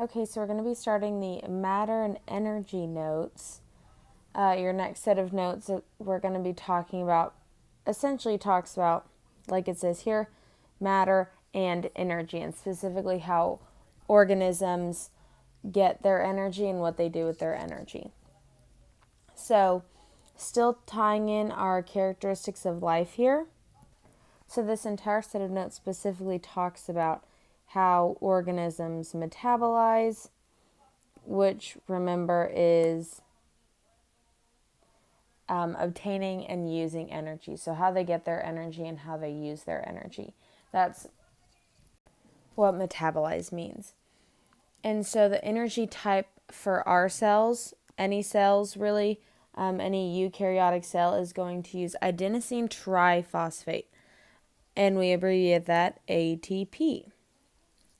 Okay, so we're going to be starting the matter and energy notes. Your next set of notes that we're going to be talking about essentially talks about, like it says here, matter and energy, and specifically how organisms get their energy and what they do with their energy. So, still tying in our characteristics of life here. So, this entire set of notes specifically talks about how organisms metabolize, which remember is obtaining and using energy. So, how they get their energy and how they use their energy. That's what metabolize means. And so, the energy type for our cells, any cells really, any eukaryotic cell is going to use adenosine triphosphate. And we abbreviate that ATP.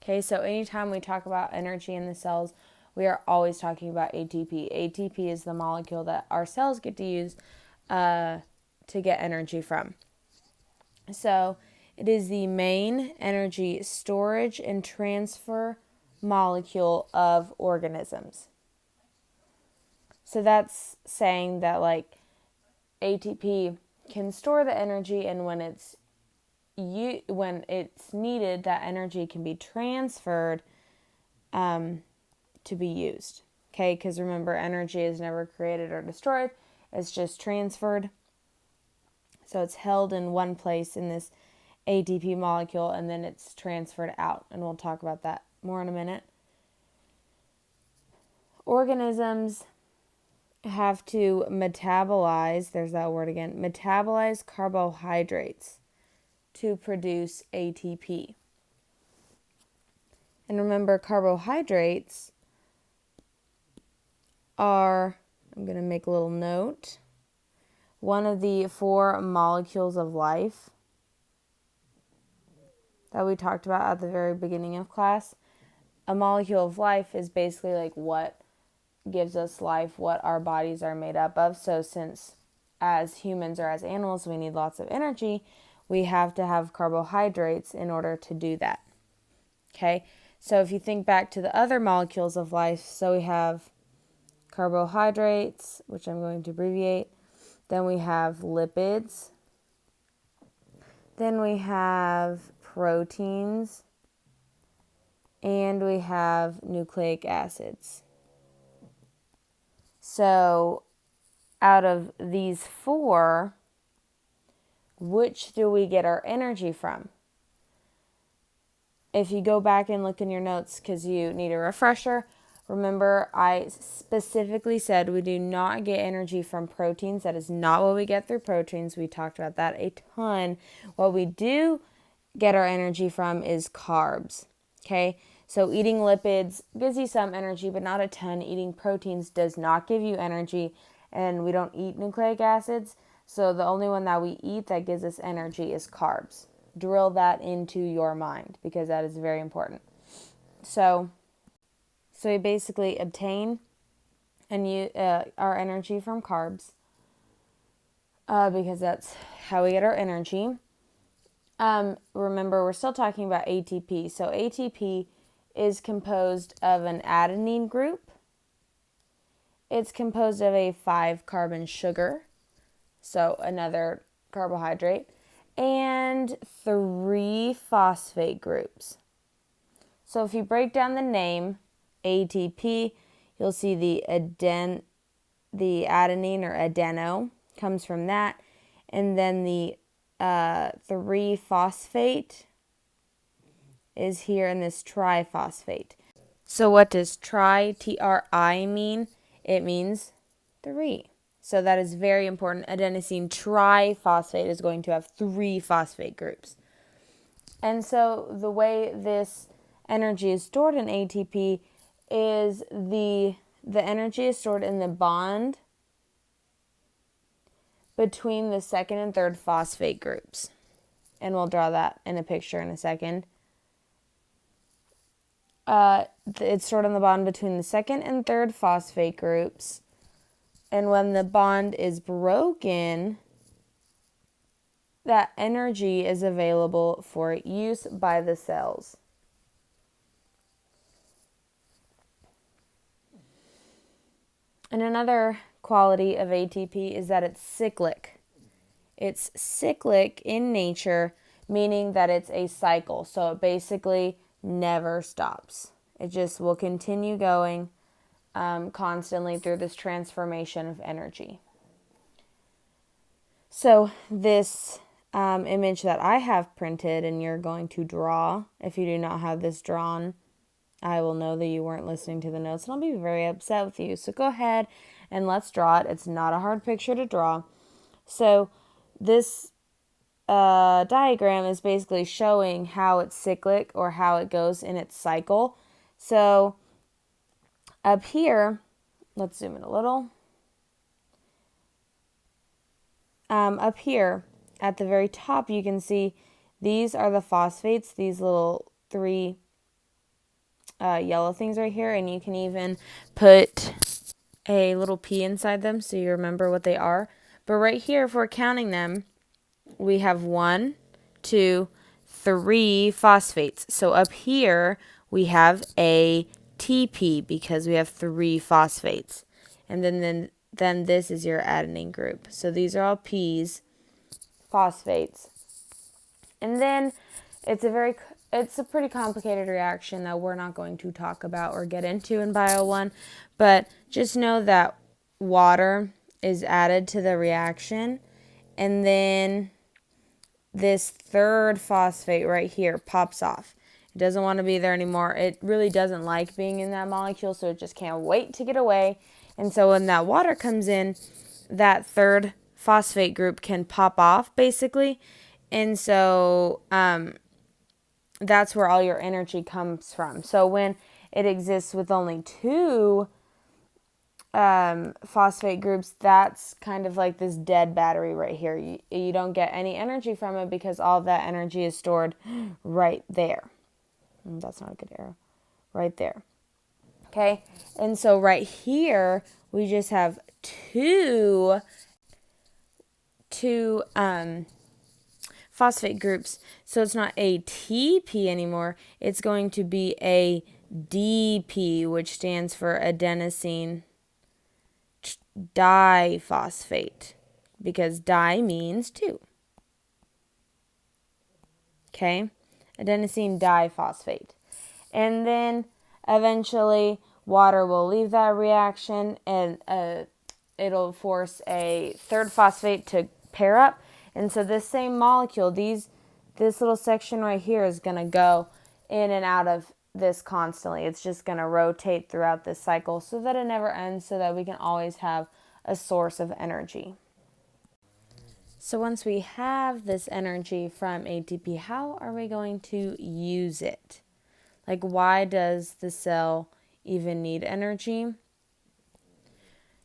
Okay, so anytime we talk about energy in the cells, we are always talking about ATP. ATP is the molecule that our cells get to use to get energy from. So it is the main energy storage and transfer molecule of organisms. So that's saying that like ATP can store the energy, and when it's needed, that energy can be transferred to be used. Okay, because remember, energy is never created or destroyed, it's just transferred. So it's held in one place in this ATP molecule, and then it's transferred out. And we'll talk about that more in a minute. Organisms have to metabolize, there's that word again, metabolize carbohydrates to produce ATP. And remember, carbohydrates are, I'm going to make a little note, one of the 4 molecules of life that we talked about at the very beginning of class. A molecule of life is basically like what gives us life, what our bodies are made up of. So since as humans or as animals we need lots of energy, we have to have carbohydrates in order to do that. Okay, so if you think back to the other molecules of life, so we have carbohydrates, which I'm going to abbreviate, then we have lipids, then we have proteins, and we have nucleic acids. So out of these 4, which do we get our energy from? If you go back and look in your notes because you need a refresher, remember I specifically said we do not get energy from proteins. That is not what we get through proteins. We talked about that a ton. What we do get our energy from is carbs. Okay, so eating lipids gives you some energy, but not a ton. Eating proteins does not give you energy, and we don't eat nucleic acids. So the only one that we eat that gives us energy is carbs. Drill that into your mind because that is very important. So we basically obtain our energy from carbs because that's how we get our energy. Remember, we're still talking about ATP. So ATP is composed of an adenine group. It's composed of a 5-carbon sugar, so another carbohydrate, and 3 phosphate groups. So if you break down the name ATP, you'll see the adenine or adeno comes from that, and then the 3-phosphate is here in this triphosphate. So what does T-R-I mean? It means 3. So that is very important. Adenosine triphosphate is going to have 3 phosphate groups. And so the way this energy is stored in ATP is the energy is stored in the bond between the 2nd and 3rd phosphate groups. And we'll draw that in a picture in a second. It's stored on the bond between the 2nd and 3rd phosphate groups. And when the bond is broken, that energy is available for use by the cells. And another quality of ATP is that it's cyclic. It's cyclic in nature, meaning that it's a cycle. So it basically never stops. It just will continue going constantly through this transformation of energy. So this image that I have printed and you're going to draw, if you do not have this drawn, I will know that you weren't listening to the notes and I'll be very upset with you. So go ahead and let's draw it. It's not a hard picture to draw. So this diagram is basically showing how it's cyclic or how it goes in its cycle. So up here, let's zoom in a little. Up here at the very top, you can see these are the phosphates, these little three yellow things right here, and you can even put a little P inside them so you remember what they are. But right here, if we're counting them, we have 1, 2, 3 phosphates. So up here, we have ATP because we have 3 phosphates. And then this is your adenine group. So these are all P's, phosphates. And then it's a pretty complicated reaction that we're not going to talk about or get into in Bio 1, but just know that water is added to the reaction, and then this third phosphate right here pops off. It doesn't want to be there anymore. It really doesn't like being in that molecule, so it just can't wait to get away. And so when that water comes in, that third phosphate group can pop off, basically. And so that's where all your energy comes from. So when it exists with only 2 phosphate groups, that's kind of like this dead battery right here. You don't get any energy from it because all of that energy is stored right there. That's not a good arrow. Right there. Okay, and so right here, we just have two phosphate groups. So it's not ATP anymore. It's going to be ADP, which stands for adenosine diphosphate, because di means 2. Okay, adenosine diphosphate. And then eventually water will leave that reaction and it'll force a third phosphate to pair up. And so this same molecule, this little section right here is going to go in and out of this constantly. It's just going to rotate throughout this cycle so that it never ends, so that we can always have a source of energy. So once we have this energy from ATP, how are we going to use it? Like, why does the cell even need energy?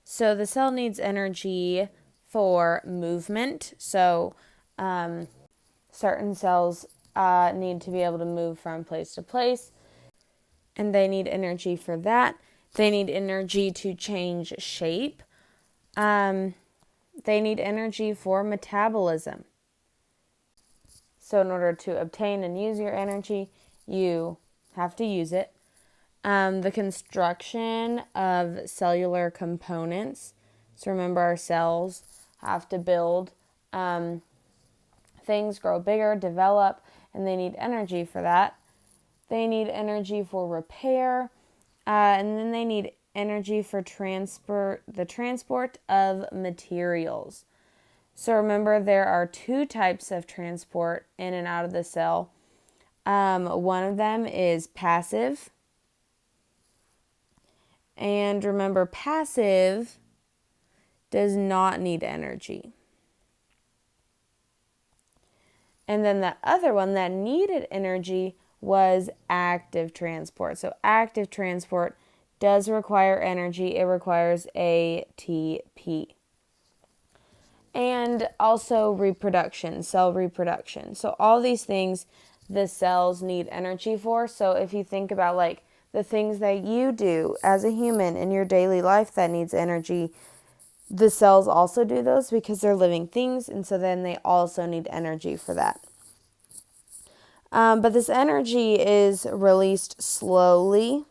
So the cell needs energy for movement. So certain cells need to be able to move from place to place, and they need energy for that. They need energy to change shape. They need energy for metabolism. So in order to obtain and use your energy, you have to use it. The construction of cellular components. So remember, our cells have to build things, grow bigger, develop, and they need energy for that. They need energy for repair, and then they need energy for the transport of materials. So remember, there are 2 types of transport in and out of the cell. One of them is passive. And remember, passive does not need energy. And then the other one that needed energy was active transport. So active transport does require energy. It requires ATP. And also reproduction, cell reproduction. So all these things the cells need energy for. So if you think about like the things that you do as a human in your daily life that needs energy, the cells also do those because they're living things, and so then they also need energy for that. But this energy is released slowly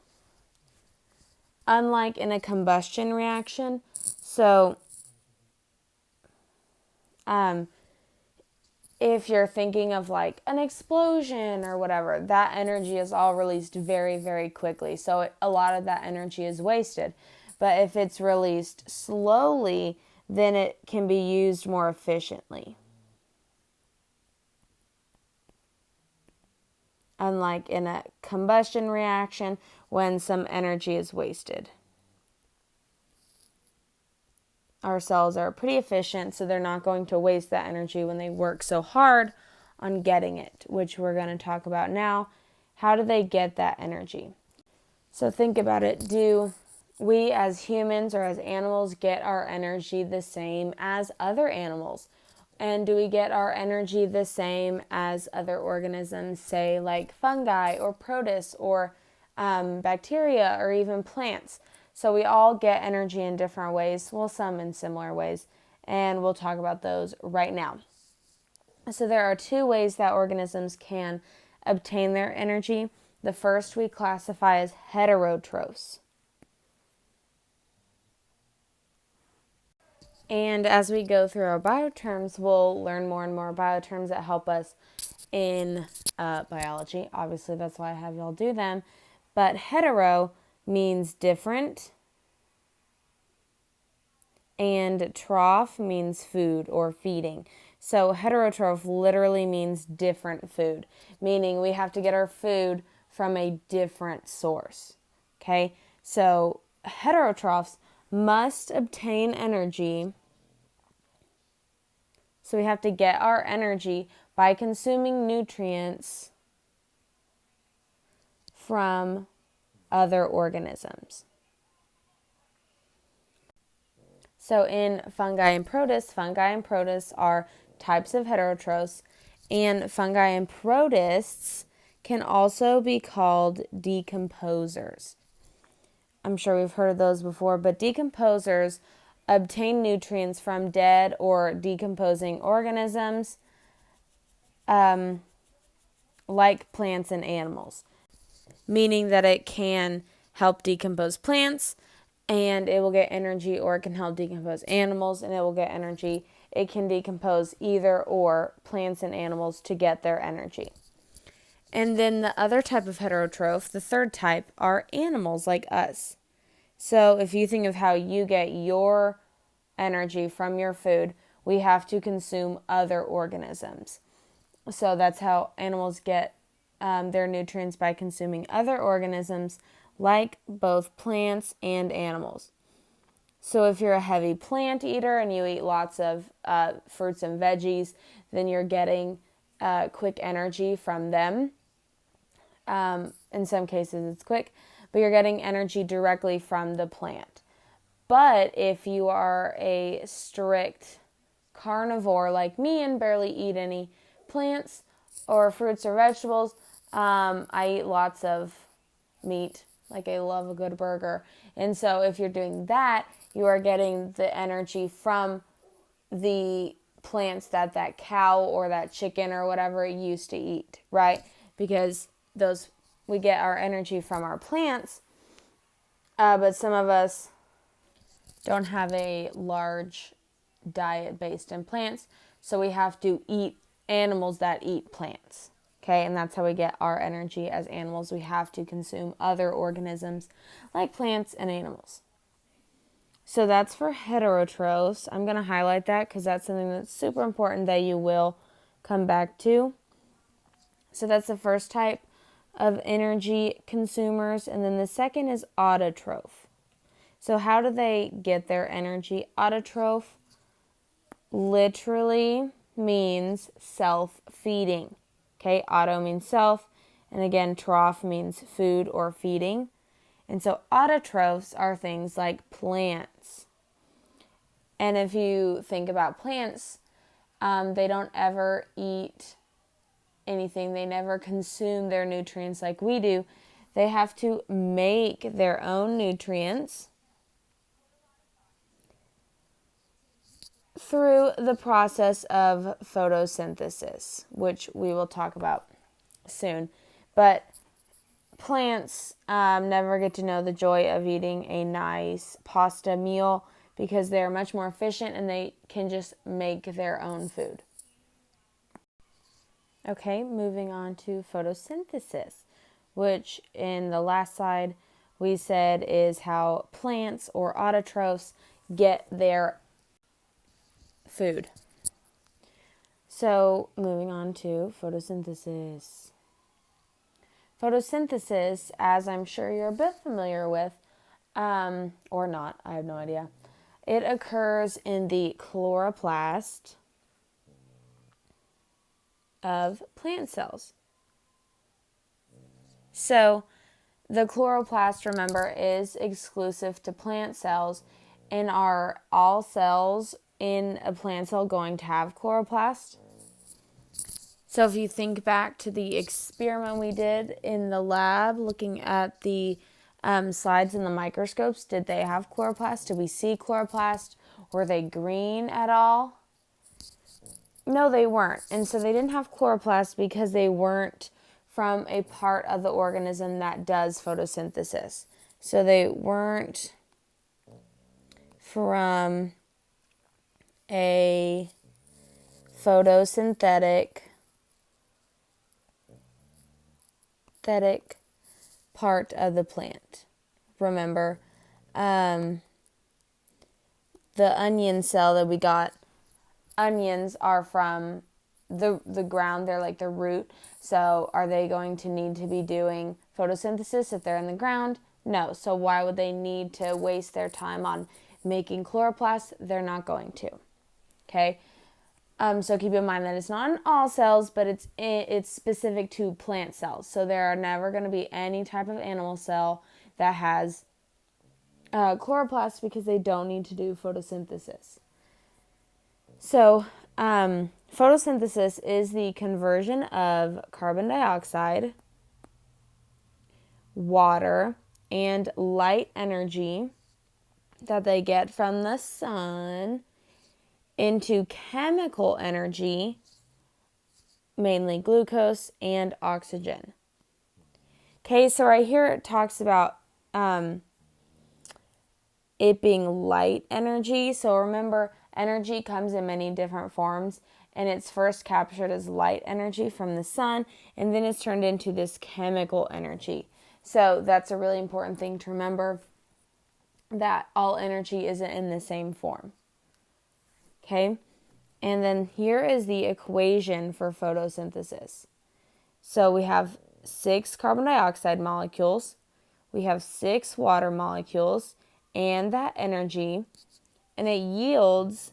unlike in a combustion reaction. So, if you're thinking of like an explosion or whatever, that energy is all released very, very quickly. So a lot of that energy is wasted. But if it's released slowly, then it can be used more efficiently. Unlike in a combustion reaction when some energy is wasted. Our cells are pretty efficient, so they're not going to waste that energy when they work so hard on getting it, which we're going to talk about now. How do they get that energy? So think about it. Do we as humans or as animals get our energy the same as other animals? And do we get our energy the same as other organisms, say like fungi or protists or bacteria or even plants? So we all get energy in different ways, well, some in similar ways, and we'll talk about those right now. So there are two ways that organisms can obtain their energy. The first we classify as heterotrophs. And as we go through our bioterms, we'll learn more and more bioterms that help us in biology. Obviously, that's why I have y'all do them. But hetero means different, and troph means food or feeding. So heterotroph literally means different food, meaning we have to get our food from a different source. Okay? So heterotrophs must obtain energy. So we have to get our energy by consuming nutrients from other organisms. So in fungi and protists are types of heterotrophs, and fungi and protists can also be called decomposers. I'm sure we've heard of those before, but decomposers obtain nutrients from dead or decomposing organisms, like plants and animals, meaning that it can help decompose plants and it will get energy, or it can help decompose animals and it will get energy. It can decompose either or plants and animals to get their energy. And then the other type of heterotroph, the third type, are animals like us. So if you think of how you get your energy from your food, we have to consume other organisms. So that's how animals get their nutrients, by consuming other organisms like both plants and animals. So if you're a heavy plant eater and you eat lots of fruits and veggies, then you're getting quick energy from them. In some cases it's quick, but you're getting energy directly from the plant. But if you are a strict carnivore like me and barely eat any plants or fruits or vegetables, I eat lots of meat, like I love a good burger. And so if you're doing that, you are getting the energy from the plants that cow or that chicken or whatever used to eat, right? Because we get our energy from our plants, but some of us don't have a large diet based in plants, so we have to eat animals that eat plants. Okay, and that's how we get our energy as animals. We have to consume other organisms like plants and animals. So that's for heterotrophs. I'm going to highlight that because that's something that's super important that you will come back to. So that's the first type of energy consumers. And then the second is autotroph. So how do they get their energy? Autotroph literally means self-feeding. Okay, auto means self, and again, troph means food or feeding. And so autotrophs are things like plants. And if you think about plants, they don't ever eat anything. They never consume their nutrients like we do. They have to make their own nutrients through the process of photosynthesis, which we will talk about soon. But plants never get to know the joy of eating a nice pasta meal because they're much more efficient and they can just make their own food. Okay, moving on to photosynthesis, which in the last slide we said is how plants or autotrophs get their food. So, moving on to photosynthesis. Photosynthesis, as I'm sure you're a bit familiar with, or not, I have no idea. It occurs in the chloroplast of plant cells. So, the chloroplast, remember, is exclusive to plant cells, and are all cells in a plant cell going to have chloroplast? So if you think back to the experiment we did in the lab looking at the slides in the microscopes, did they have chloroplast? Did we see chloroplast? Were they green at all? No, they weren't. And so they didn't have chloroplast because they weren't from a part of the organism that does photosynthesis. So they weren't from a photosynthetic part of the plant. Remember, the onion cell that we got, onions are from the ground, they're like the root. So are they going to need to be doing photosynthesis if they're in the ground? No. So why would they need to waste their time on making chloroplasts? They're not going to. Okay. So keep in mind that it's not in all cells, but it's specific to plant cells. So there are never going to be any type of animal cell that has chloroplasts because they don't need to do photosynthesis. So photosynthesis is the conversion of carbon dioxide, water, and light energy that they get from the sun into chemical energy, mainly glucose and oxygen. Okay, so right here it talks about it being light energy. So remember, energy comes in many different forms, and it's first captured as light energy from the sun, and then it's turned into this chemical energy. So that's a really important thing to remember, that all energy isn't in the same form. Okay, and then here is the equation for photosynthesis. So we have 6 carbon dioxide molecules, we have 6 water molecules, and that energy, and it yields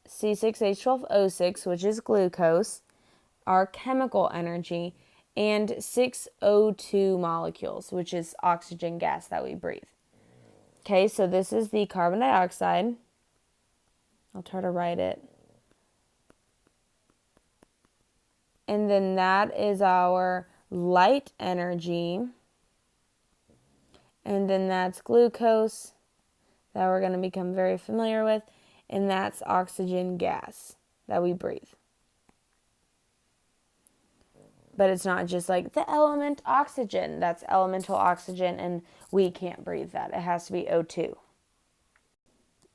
C6H12O6, which is glucose, our chemical energy, and 6 O2 molecules, which is oxygen gas that we breathe. Okay, so this is the carbon dioxide. I'll try to write it. And then that is our light energy. And then that's glucose that we're going to become very familiar with. And that's oxygen gas that we breathe. But it's not just like the element oxygen. That's elemental oxygen, and we can't breathe that. It has to be O2.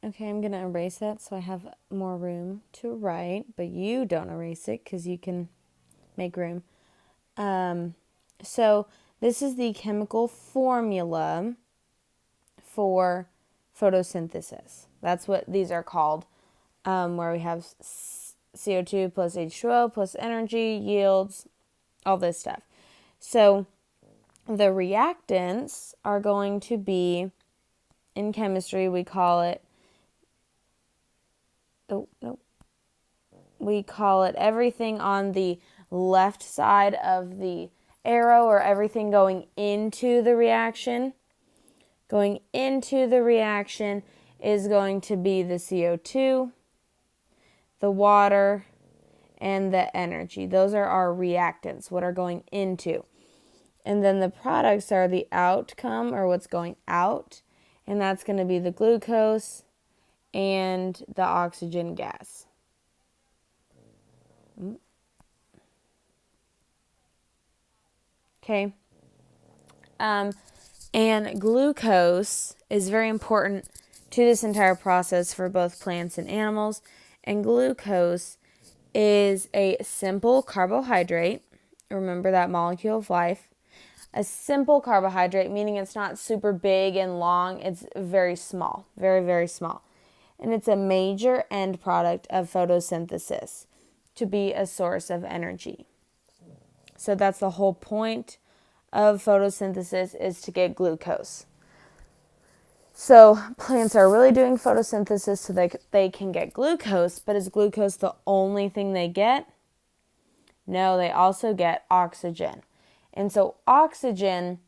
Okay, I'm going to erase that so I have more room to write, but you don't erase it because you can make room. So this is the chemical formula for photosynthesis. That's what these are called, where we have CO2 plus H2O plus energy yields all this stuff. So the reactants are going to be, in chemistry, we call it everything on the left side of the arrow, or everything going into the reaction. Going into the reaction is going to be the CO2, the water, and the energy. Those are our reactants, what are going into. And then the products are the outcome, or what's going out, and that's going to be the glucose and the oxygen gas. Okay. And glucose is very important to this entire process for both plants and animals. And glucose is a simple carbohydrate. Remember that molecule of life. A simple carbohydrate, meaning it's not super big and long. It's very small, very, very small. And it's a major end product of photosynthesis to be a source of energy. So that's the whole point of photosynthesis, is to get glucose. So plants are really doing photosynthesis so they can get glucose, but is glucose the only thing they get? No, they also get oxygen. And so oxygen,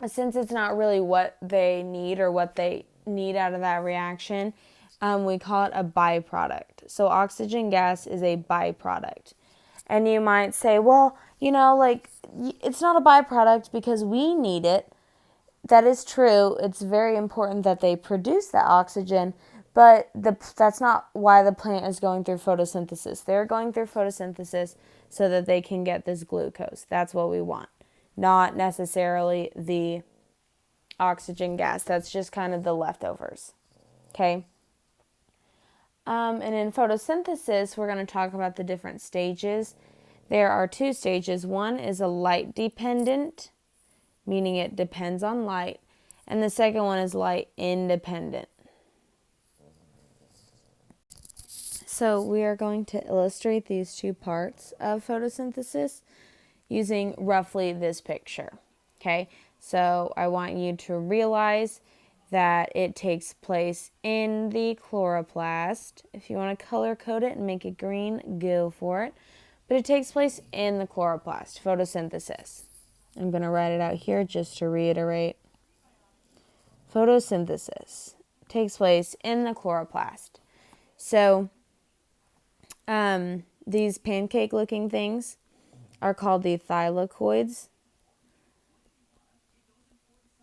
since it's not really what they need or what they need out of that reaction, we call it a byproduct. So oxygen gas is a byproduct. And you might say, well, it's not a byproduct because we need it. That is true. It's very important that they produce that oxygen, but that's not why the plant is going through photosynthesis. They're going through photosynthesis so that they can get this glucose. That's what we want, not necessarily the oxygen gas. That's just kind of the leftovers. Okay? And in photosynthesis, we're going to talk about the different stages. There are 2 stages. One is a light dependent, meaning it depends on light. And the second one is light independent. So we are going to illustrate these 2 parts of photosynthesis using roughly this picture. Okay, so I want you to realize that it takes place in the chloroplast. If you want to color code it and make it green, go for it. But it takes place in the chloroplast, photosynthesis. I'm going to write it out here just to reiterate. Photosynthesis takes place in the chloroplast. So these pancake-looking things are called the thylakoids.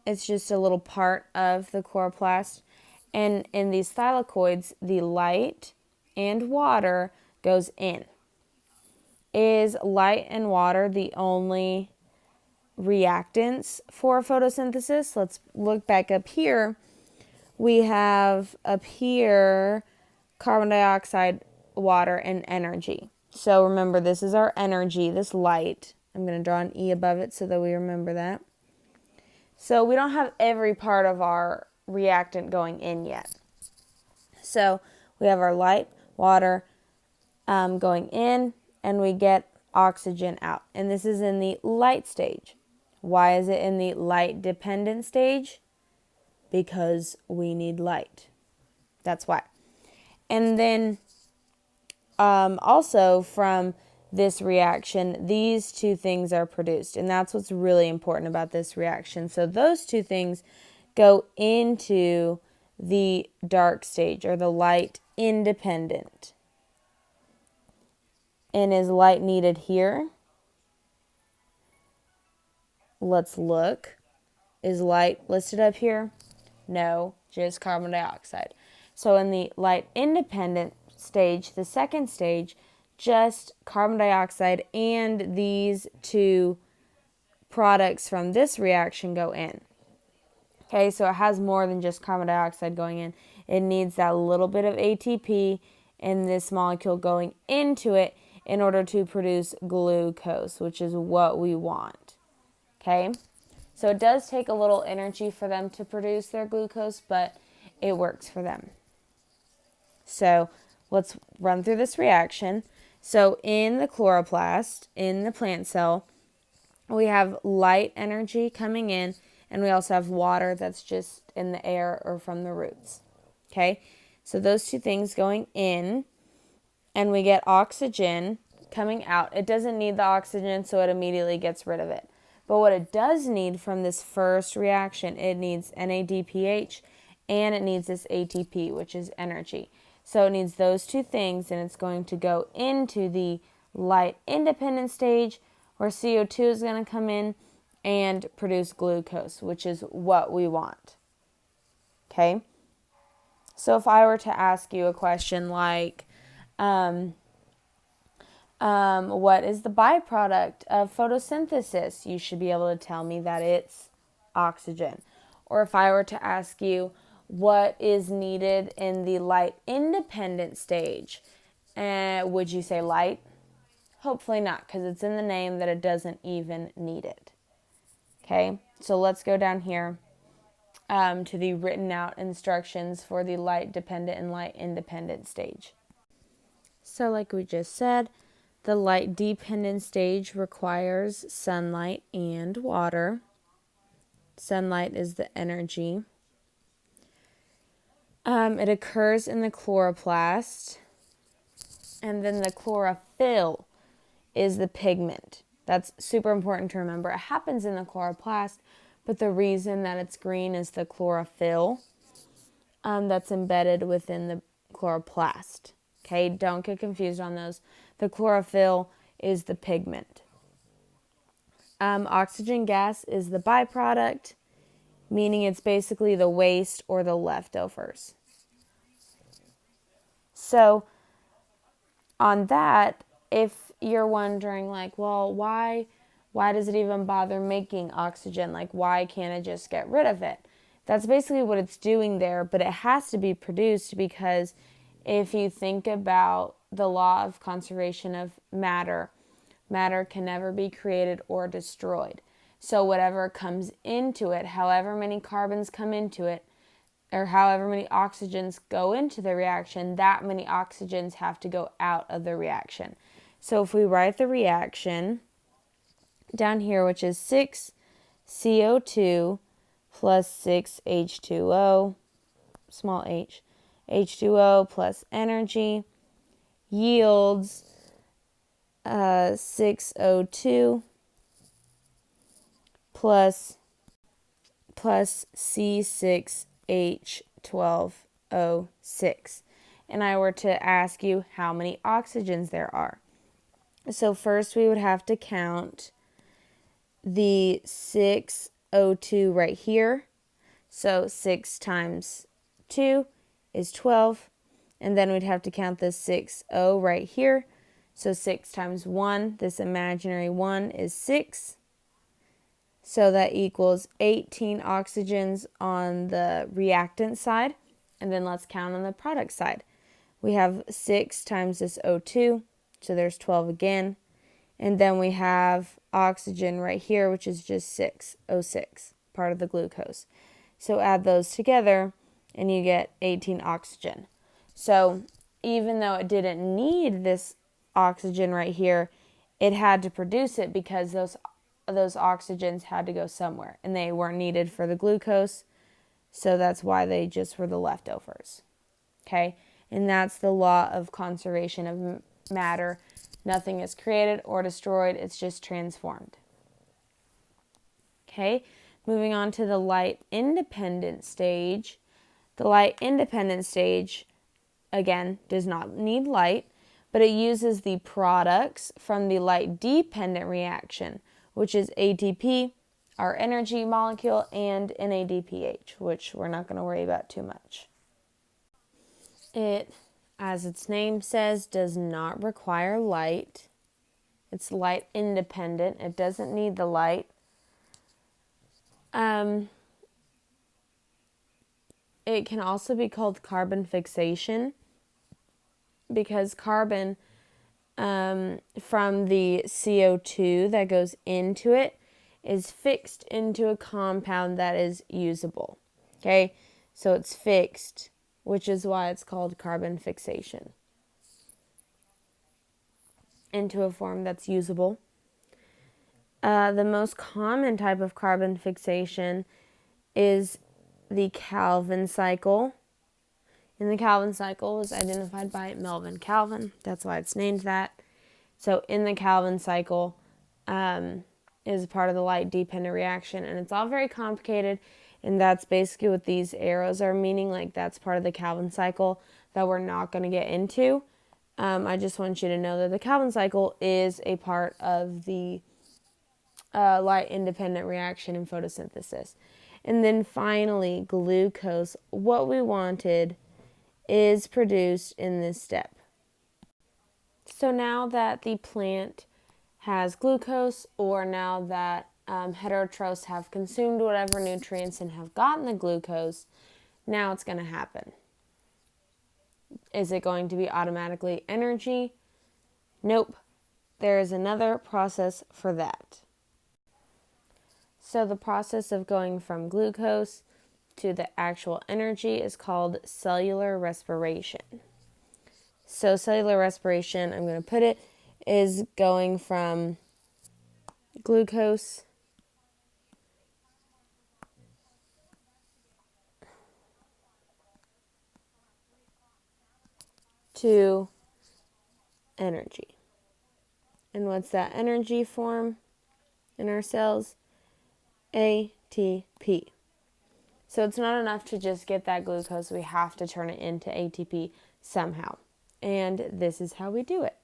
It's just a little part of the chloroplast. And in these thylakoids, the light and water goes in. Is light and water the only reactants for photosynthesis? Let's look back up here. We have up here carbon dioxide, water, and energy. So remember, this is our energy, this light. I'm going to draw an E above it so that we remember that. So we don't have every part of our reactant going in yet. So we have our light, water going in, and we get oxygen out. And this is in the light stage. Why is it in the light dependent stage? Because we need light. That's why. And then also from this reaction, these 2 things are produced. And that's what's really important about this reaction. So those 2 things go into the dark stage, or the light independent. And is light needed here? Let's look. Is light listed up here? No, just carbon dioxide. So in the light independent stage, the second stage, just carbon dioxide and these 2 products from this reaction go in. Okay, so it has more than just carbon dioxide going in. It needs that little bit of ATP in this molecule going into it in order to produce glucose, which is what we want. Okay, so it does take a little energy for them to produce their glucose, but it works for them. So let's run through this reaction. So in the chloroplast, in the plant cell, we have light energy coming in, and we also have water that's just in the air or from the roots. Okay, so those 2 things going in, and we get oxygen coming out. It doesn't need the oxygen, so it immediately gets rid of it. But what it does need from this first reaction, it needs NADPH, and it needs this ATP, which is energy. So it needs those 2 things, and it's going to go into the light independent stage, where CO2 is going to come in and produce glucose, which is what we want. Okay? So if I were to ask you a question like, what is the byproduct of photosynthesis? You should be able to tell me that it's oxygen. Or if I were to ask you what is needed in the light independent stage, would you say light? Hopefully not, because it's in the name that it doesn't even need it. Okay, so let's go down here to the written out instructions for the light dependent and light independent stage. So like we just said, the light dependent stage requires sunlight and water. Sunlight is the energy. It occurs in the chloroplast, and then the chlorophyll is the pigment. That's super important to remember. It happens in the chloroplast, but the reason that it's green is the chlorophyll that's embedded within the chloroplast. Okay, don't get confused on those. The chlorophyll is the pigment. Oxygen gas is the byproduct, meaning it's basically the waste or the leftovers. So on that, if you're wondering like, well, why does it even bother making oxygen? Like, why can't it just get rid of it? That's basically what it's doing there, but it has to be produced because if you think about the law of conservation of matter, matter can never be created or destroyed. So whatever comes into it, however many carbons come into it, or however many oxygens go into the reaction, that many oxygens have to go out of the reaction. So if we write the reaction down here, which is 6 CO2 plus 6 H2O, small h, H2O plus energy, yields 6O2 plus C6H12O6. And I were to ask you how many oxygens there are. So first we would have to count the 6O2 right here. So 6 times 2 is 12. And then we'd have to count the 6O right here. So 6 times 1, this imaginary 1 is 6. So that equals 18 oxygens on the reactant side. And then let's count on the product side. We have 6 times this O2, so there's 12 again. And then we have oxygen right here, which is just 6, O6, part of the glucose. So add those together, and you get 18 oxygen. So even though it didn't need this oxygen right here, it had to produce it because those oxygens had to go somewhere, and they weren't needed for the glucose, so that's why they just were the leftovers. Okay, and that's the law of conservation of matter. Nothing is created or destroyed, it's just transformed. Okay, moving on to the light independent stage. The light independent stage, again, does not need light, but it uses the products from the light dependent reaction, which is ATP, our energy molecule, and NADPH, which we're not going to worry about too much. It, as its name says, does not require light. It's light independent. It doesn't need the light. It can also be called carbon fixation because carbon from the CO2 that goes into it is fixed into a compound that is usable. Okay, so it's fixed, which is why it's called carbon fixation, into a form that's usable. The most common type of carbon fixation is the Calvin cycle. And the Calvin cycle was identified by Melvin Calvin. That's why it's named that. So in the Calvin cycle is part of the light-dependent reaction. And it's all very complicated. And that's basically what these arrows are meaning. Like, that's part of the Calvin cycle that we're not going to get into. I just want you to know that the Calvin cycle is a part of the light-independent reaction in photosynthesis. And then finally, glucose, what we wanted, is produced in this step. So now that the plant has glucose, or now that heterotrophs have consumed whatever nutrients and have gotten the glucose, now it's going to happen. Is it going to be automatically energy? Nope. There is another process for that. So the process of going from glucose to the actual energy is called cellular respiration. So cellular respiration, I'm going to put it, is going from glucose to energy. And what's that energy form in our cells? ATP. So it's not enough to just get that glucose. We have to turn it into ATP somehow. And this is how we do it.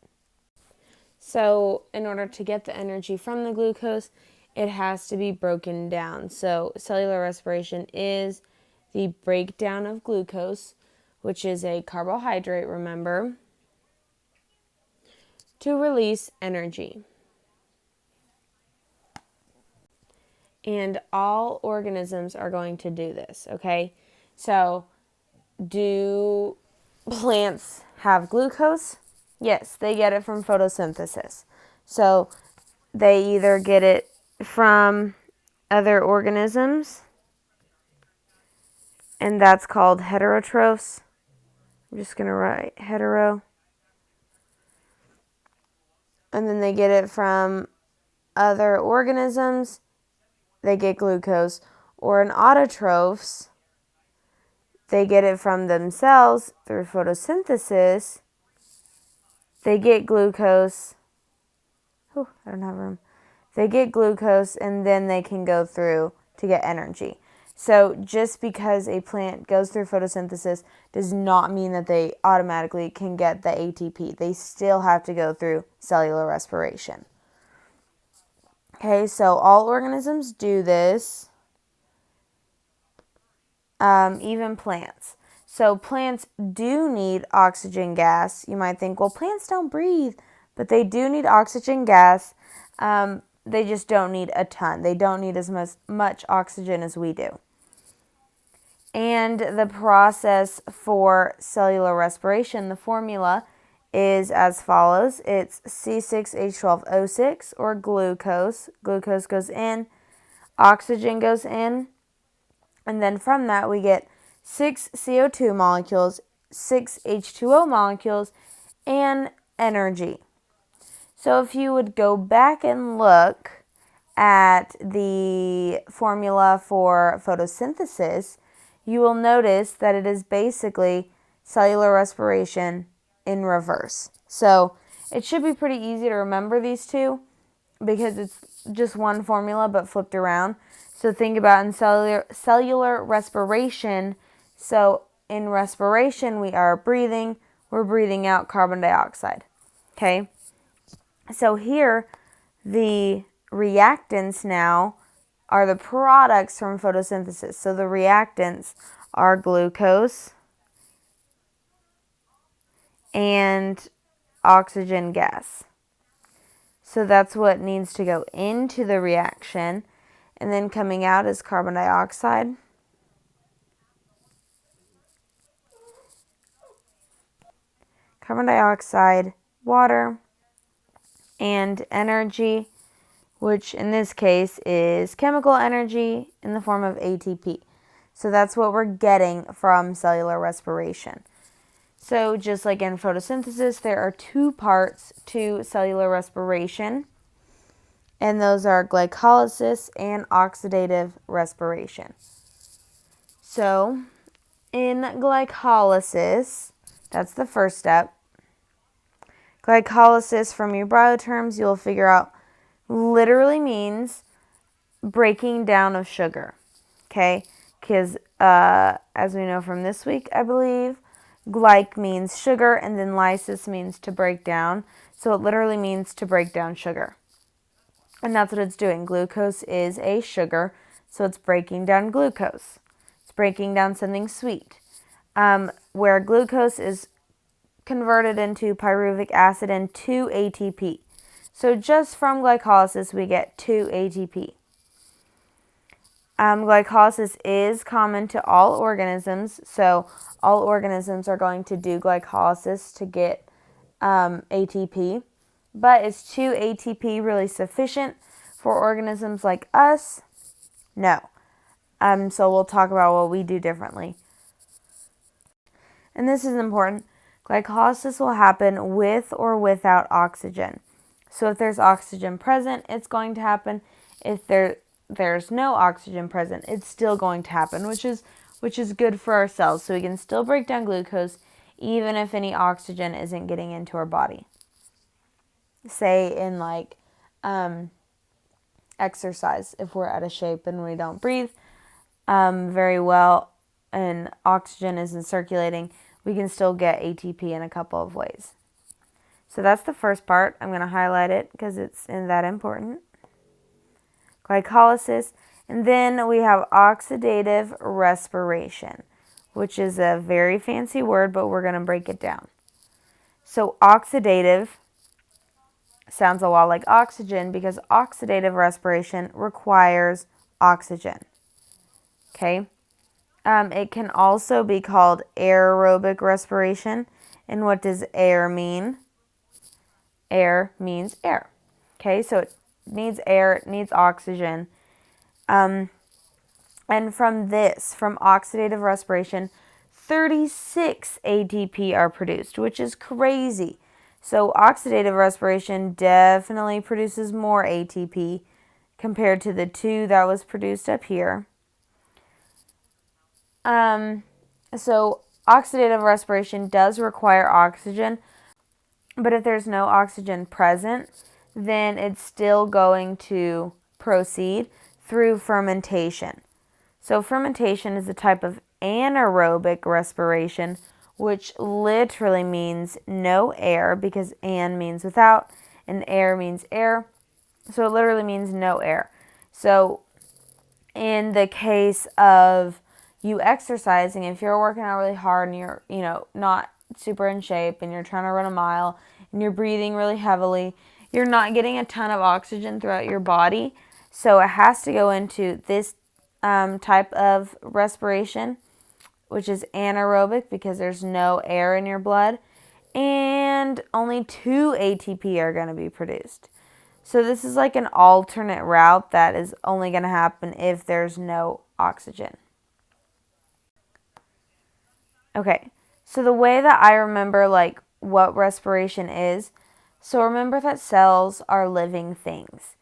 So in order to get the energy from the glucose, it has to be broken down. So cellular respiration is the breakdown of glucose, which is a carbohydrate, remember, to release energy. And all organisms are going to do this, okay? So, do plants have glucose? Yes, they get it from photosynthesis. So, they either get it from other organisms, and that's called heterotrophs. I'm just going to write hetero. And then they get it from other organisms, they get glucose. Or in autotrophs, they get it from themselves through photosynthesis. They get glucose. Oh, I don't have room. They get glucose and then they can go through to get energy. So just because a plant goes through photosynthesis does not mean that they automatically can get the ATP. They still have to go through cellular respiration. Okay, so all organisms do this, even plants. So plants do need oxygen gas. You might think, well, plants don't breathe, but they do need oxygen gas. They just don't need a ton. They don't need as much oxygen as we do. And the process for cellular respiration, the formula is as follows. It's C6H12O6, or glucose. Glucose goes in, oxygen goes in, and then from that we get 6 CO2 molecules, 6 H2O molecules, and energy. So if you would go back and look at the formula for photosynthesis, you will notice that it is basically cellular respiration in reverse. So it should be pretty easy to remember these two because it's just one formula but flipped around. So think about in cellular respiration. So in respiration, we are breathing. We're breathing out carbon dioxide. Okay? So here, the reactants now are the products from photosynthesis. So the reactants are glucose and oxygen gas. So that's what needs to go into the reaction. And then coming out is carbon dioxide. Carbon dioxide, water, and energy, which in this case is chemical energy in the form of ATP. So that's what we're getting from cellular respiration. So just like in photosynthesis, there are two parts to cellular respiration, and those are glycolysis and oxidative respiration. So in glycolysis, that's the first step. Glycolysis, from your bio terms, you'll figure out literally means breaking down of sugar. Okay? Because as we know from this week, I believe, glyc means sugar and then lysis means to break down. So it literally means to break down sugar. And that's what it's doing. Glucose is a sugar, so it's breaking down glucose. It's breaking down something sweet. Where glucose is converted into pyruvic acid and 2 ATP. So just from glycolysis, we get 2 ATP. Glycolysis is common to all organisms, so all organisms are going to do glycolysis to get ATP. But is 2 ATP really sufficient for organisms like us? No. So we'll talk about what we do differently. And this is important. Glycolysis will happen with or without oxygen. So if there's oxygen present, it's going to happen. If there's no oxygen present, it's still going to happen, which is good for our cells. So we can still break down glucose even if any oxygen isn't getting into our body. Say in exercise, if we're out of shape and we don't breathe very well and oxygen isn't circulating, we can still get ATP in a couple of ways. So that's the first part. I'm going to highlight it because it's that important. Glycolysis. And then we have oxidative respiration, which is a very fancy word, but we're going to break it down. So oxidative sounds a lot like oxygen because oxidative respiration requires oxygen. Okay? It can also be called aerobic respiration. And what does air mean? Air means air. Okay, so it needs air, it needs oxygen. And from oxidative respiration, 36 ATP are produced, which is crazy. So oxidative respiration definitely produces more ATP compared to the 2 that was produced up here. So oxidative respiration does require oxygen, but if there's no oxygen present, then it's still going to proceed through fermentation. So fermentation is a type of anaerobic respiration, which literally means no air because an means without and air means air. So it literally means no air. So in the case of you exercising, if you're working out really hard and you're, not super in shape and you're trying to run a mile and you're breathing really heavily, you're not getting a ton of oxygen throughout your body. So it has to go into this type of respiration, which is anaerobic because there's no air in your blood, and only 2 ATP are going to be produced. So this is like an alternate route that is only going to happen if there's no oxygen. Okay, so the way that I remember what respiration is, so remember that cells are living things.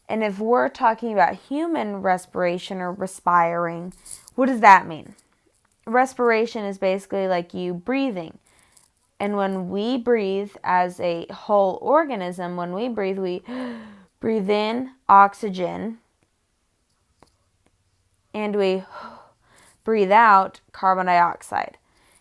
And if we're talking about human respiration or respiring, what does that mean? Respiration is basically like you breathing. And when we breathe as a whole organism, when we breathe in oxygen and we breathe out carbon dioxide.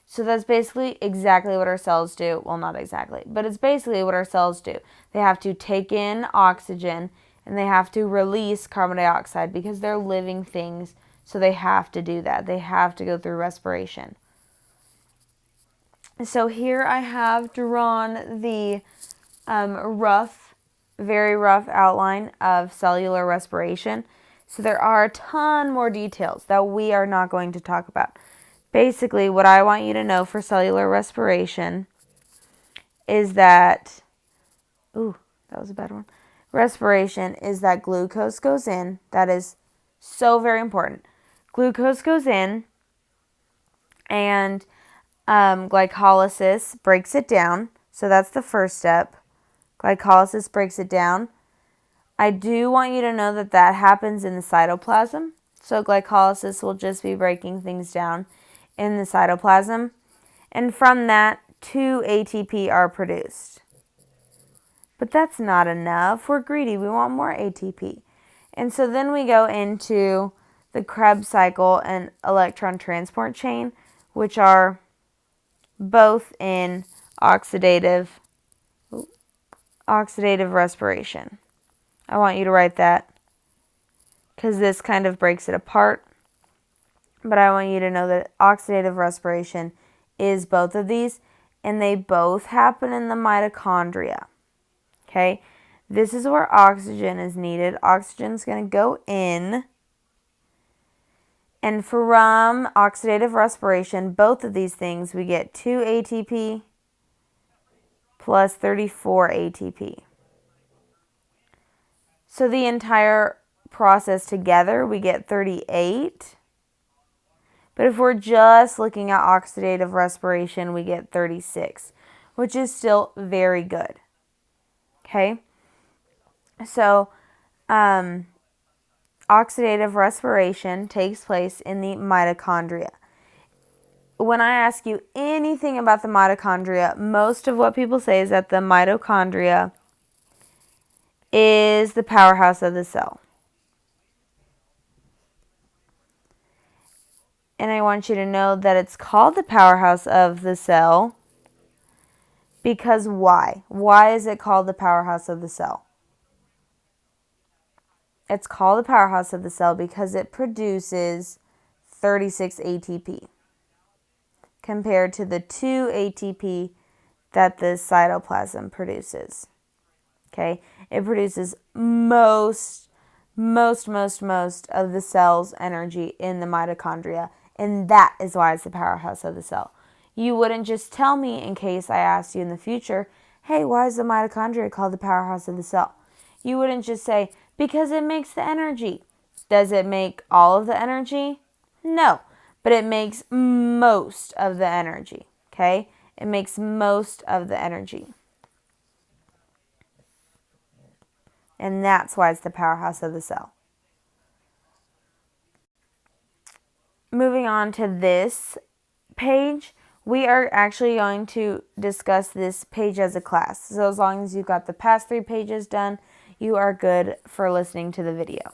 So that's basically exactly what our cells do. Well, not exactly, but it's basically what our cells do. They have to take in oxygen and they have to release carbon dioxide because they're living things. So they have to do that. They have to go through respiration. So here I have drawn the very rough outline of cellular respiration. So there are a ton more details that we are not going to talk about. Basically, what I want you to know for cellular respiration is that, that was a bad one. Respiration is that glucose goes in. That is so very important. Glucose goes in and glycolysis breaks it down. So that's the first step. Glycolysis breaks it down. I do want you to know that happens in the cytoplasm. So glycolysis will just be breaking things down in the cytoplasm. And from that, 2 ATP are produced. But that's not enough. We're greedy. We want more ATP. And so then we go into the Krebs cycle and electron transport chain, which are both in oxidative respiration. I want you to write that because this kind of breaks it apart. But I want you to know that oxidative respiration is both of these, and they both happen in the mitochondria. Okay? This is where oxygen is needed. Oxygen is going to go in, And from oxidative respiration, both of these things, we get 2 ATP plus 34 ATP. So the entire process together, we get 38. But if we're just looking at oxidative respiration, we get 36, which is still very good. Okay? So, oxidative respiration takes place in the mitochondria. When I ask you anything about the mitochondria, most of what people say is that the mitochondria is the powerhouse of the cell. And I want you to know that it's called the powerhouse of the cell because why? Why is it called the powerhouse of the cell? It's called the powerhouse of the cell because it produces 36 ATP compared to the 2 ATP that the cytoplasm produces. Okay? It produces most of the cell's energy in the mitochondria, and that is why it's the powerhouse of the cell. You wouldn't just tell me in case I asked you in the future, hey, why is the mitochondria called the powerhouse of the cell? You wouldn't just say, because it makes the energy. Does it make all of the energy? No, but it makes most of the energy, okay? It makes most of the energy. And that's why it's the powerhouse of the cell. Moving on to this page, we are actually going to discuss this page as a class. So as long as you've got the past 3 pages done, you are good for listening to the video.